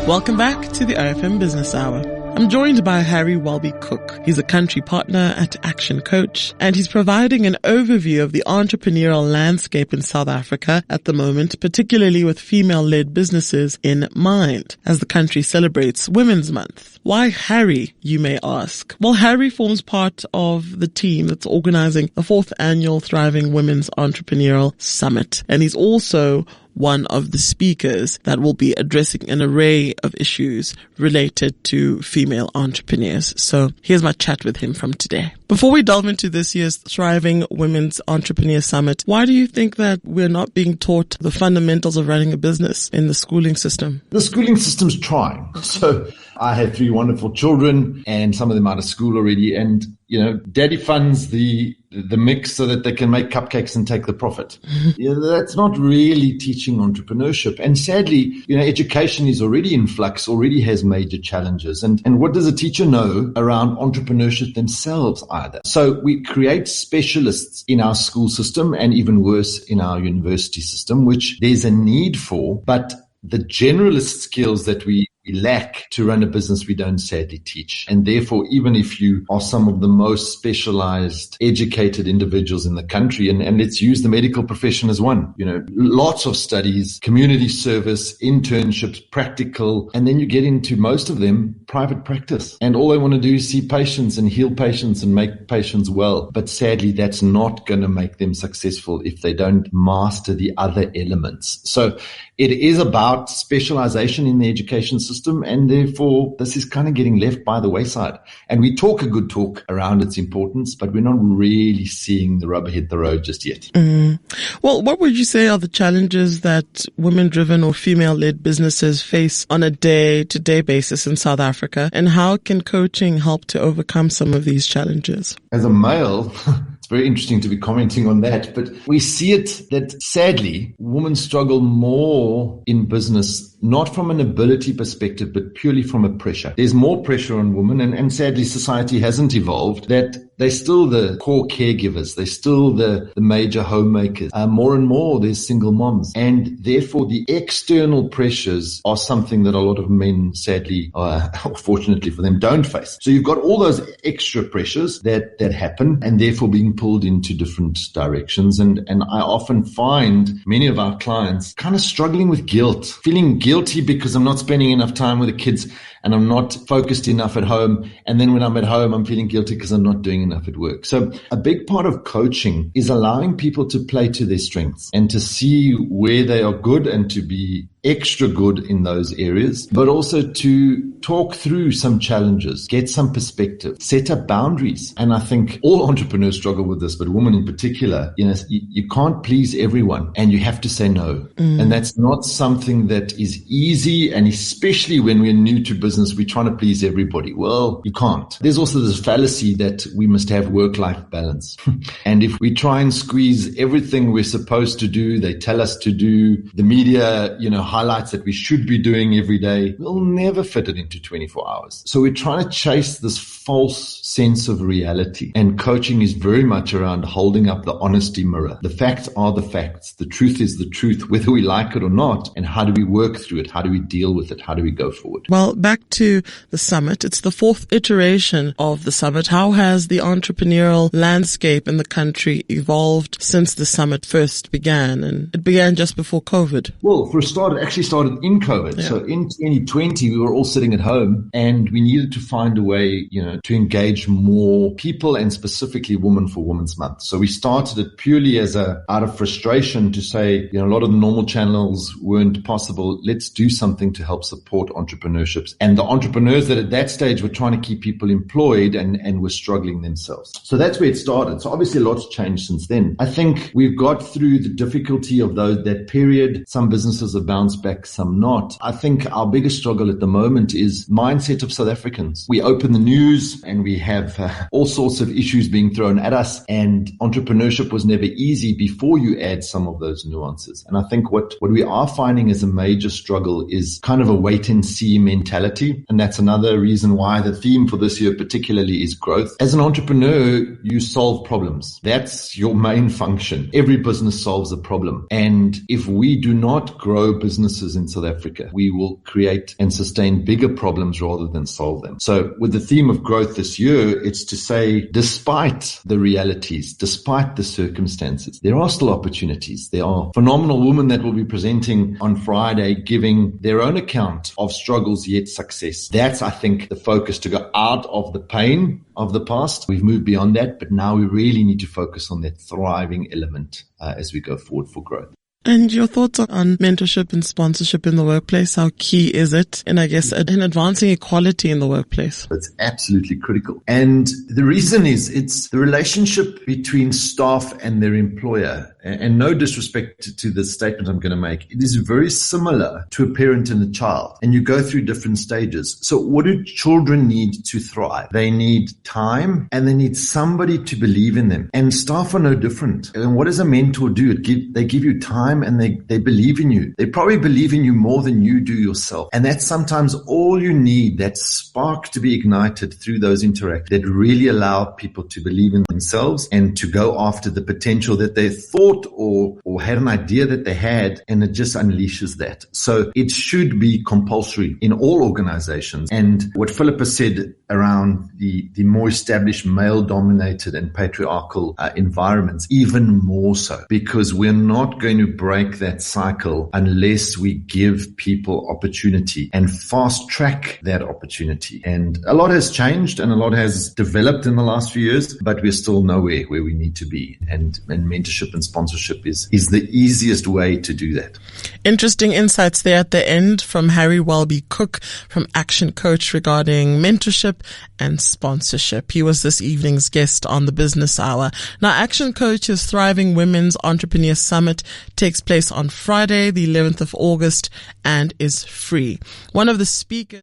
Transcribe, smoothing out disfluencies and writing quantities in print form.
Welcome back to the OFM Business Hour. I'm joined by Harry Welby-Cooke. He's a country partner at ActionCOACH, and he's providing an overview of the entrepreneurial landscape in South Africa at the moment, particularly with female-led businesses in mind, as the country celebrates Women's Month. Why Harry, you may ask? Well, Harry forms part of the team that's organizing the 4th annual Thriving Women's Entrepreneurial Summit, and he's also one of the speakers that will be addressing an array of issues related to female entrepreneurs. So here's my chat with him from today. Before we delve into this year's Thriving Women's Entrepreneur Summit, why do you think that we're not being taught the fundamentals of running a business in the schooling system? The schooling system's trying. So I have 3 wonderful children, and some of them out of school already. And, you know, daddy funds the mix so that they can make cupcakes and take the profit. That's not really teaching entrepreneurship. And sadly, you know, education is already in flux, already has major challenges. And what does a teacher know around entrepreneurship themselves either? So we create specialists in our school system, and even worse in our university system, which there's a need for, but the generalist skills that we lack to run a business, we don't sadly teach. And therefore, even if you are some of the most specialized, educated individuals in the country, and let's use the medical profession as one, you know, lots of studies, community service, internships, practical, and then you get into most of them private practice. And all they want to do is see patients and heal patients and make patients well. But sadly, that's not going to make them successful if they don't master the other elements. So it is about specialization in the education system. And therefore, this is kind of getting left by the wayside. And we talk a good talk around its importance, but we're not really seeing the rubber hit the road just yet. Well, what would you say are the challenges that women-driven or female-led businesses face on a day-to-day basis in South Africa? And how can coaching help to overcome some of these challenges? As a male, it's very interesting to be commenting on that, but we see it that sadly, women struggle more in business, not from an ability perspective, but purely from a pressure. There's more pressure on women, and sadly, society hasn't evolved, that they're still the core caregivers. They're still the major homemakers. More and more, there's single moms. And therefore, the external pressures are something that a lot of men, sadly, fortunately for them, don't face. So you've got all those extra pressures that happen, and therefore being pulled into different directions. And I often find many of our clients kind of struggling with guilt, feeling guilty because I'm not spending enough time with the kids and I'm not focused enough at home. And then when I'm at home, I'm feeling guilty because I'm not doing enough at work. So a big part of coaching is allowing people to play to their strengths and to see where they are good and to be extra good in those areas, but also to talk through some challenges, get some perspective, set up boundaries. And I think all entrepreneurs struggle with this, but women in particular, you know, you can't please everyone and you have to say no. And that's not something that is easy. And especially when we're new to business, we're trying to please everybody. Well, you can't. There's also this fallacy that we must have work-life balance. And if we try and squeeze everything we're supposed to do, they tell us to do, the media, you know, highlights that we should be doing every day, we'll never fit it into 24 hours. So we're trying to chase this false sense of reality. And coaching is very much around holding up the honesty mirror. The facts are the facts. The truth is the truth, whether we like it or not. And how do we work through it? How do we deal with it? How do we go forward? Well, back to the summit. It's the 4th iteration of the summit. How has the entrepreneurial landscape in the country evolved since the summit first began? And it began just before COVID. Well, for a start, it actually started in COVID. Yeah. So in 2020, we were all sitting at home and we needed to find a way, you know, to engage more people and specifically women for Women's Month. So we started it purely as out of frustration to say, you know, a lot of the normal channels weren't possible. Let's do something to help support entrepreneurships. And the entrepreneurs that at that stage were trying to keep people employed and were struggling themselves. So that's where it started. So obviously a lot's changed since then. I think we've got through the difficulty of that period. Some businesses have bounced back, some not. I think our biggest struggle at the moment is mindset of South Africans. We open the news and we have have all sorts of issues being thrown at us, and entrepreneurship was never easy before you add some of those nuances. And I think what we are finding as a major struggle is kind of a wait and see mentality. And that's another reason why the theme for this year particularly is growth. As an entrepreneur, you solve problems. That's your main function. Every business solves a problem. And if we do not grow businesses in South Africa, we will create and sustain bigger problems rather than solve them. So with the theme of growth this year, it's to say, despite the realities, despite the circumstances, there are still opportunities. There are phenomenal women that will be presenting on Friday, giving their own account of struggles yet success. That's, I think, the focus, to go out of the pain of the past. We've moved beyond that, but now we really need to focus on that thriving element as we go forward for growth. And your thoughts on mentorship and sponsorship in the workplace? How key is it in advancing equality in the workplace? It's absolutely critical. And the reason is it's the relationship between staff and their employer. And no disrespect to the statement I'm going to make, it is very similar to a parent and a child. And you go through different stages. So what do children need to thrive? They need time and they need somebody to believe in them. And staff are no different. And what does a mentor do? They give you time and they believe in you. They probably believe in you more than you do yourself. And that's sometimes all you need, that spark to be ignited through those interactions that really allow people to believe in themselves and to go after the potential that they thought or had an idea that they had, and it just unleashes that. So it should be compulsory in all organizations. And what Philippa said around the more established male-dominated and patriarchal environments, even more so, because we're not going to break that cycle unless we give people opportunity and fast-track that opportunity. And a lot has changed and a lot has developed in the last few years, but we're still nowhere where we need to be. And mentorship and sponsorship is the easiest way to do that. Interesting insights there at the end from Harry Welby-Cooke from ActionCOACH regarding mentorship and sponsorship. He was this evening's guest on the Business Hour. Now, ActionCOACH's Thriving Women's Entrepreneur Summit takes place on Friday, the 11th of August, and is free. One of the speakers